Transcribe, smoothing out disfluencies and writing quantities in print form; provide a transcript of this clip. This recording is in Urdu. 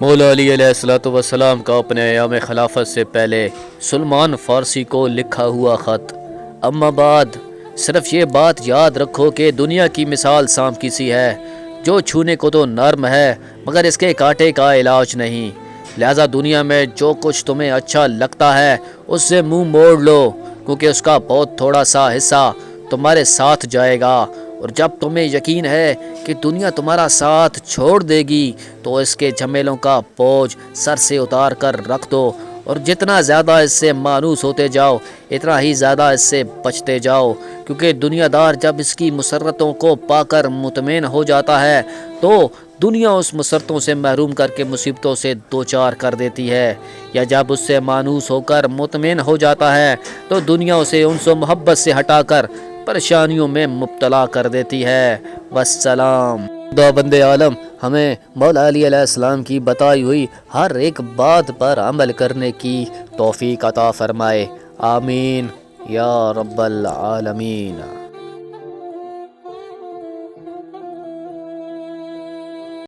مولا علی علیہ الصلوۃ والسلام کا اپنے ایام خلافت سے پہلے سلمان فارسی کو لکھا ہوا خط۔ اما بعد، صرف یہ بات یاد رکھو کہ دنیا کی مثال سانپ کی سی ہے، جو چھونے کو تو نرم ہے مگر اس کے کانٹے کا علاج نہیں۔ لہذا دنیا میں جو کچھ تمہیں اچھا لگتا ہے اس سے منہ موڑ لو، کیونکہ اس کا بہت تھوڑا سا حصہ تمہارے ساتھ جائے گا، اور جب تمہیں یقین ہے کہ دنیا تمہارا ساتھ چھوڑ دے گی تو اس کے جھمیلوں کا بوجھ سر سے اتار کر رکھ دو، اور جتنا زیادہ اس سے مانوس ہوتے جاؤ اتنا ہی زیادہ اس سے بچتے جاؤ، کیونکہ دنیا دار جب اس کی مسرتوں کو پا کر مطمئن ہو جاتا ہے تو دنیا اس مسرتوں سے محروم کر کے مصیبتوں سے دوچار کر دیتی ہے، یا جب اس سے مانوس ہو کر مطمئن ہو جاتا ہے تو دنیا اسے انس و محبت سے ہٹا کر پریشانیوں میں مبتلا کر دیتی ہے۔ والسلام۔ خدا بند عالم ہمیں مولا علی علیہ السلام کی بتائی ہوئی ہر ایک بات پر عمل کرنے کی توفیق عطا فرمائے، آمین یا رب العالمین۔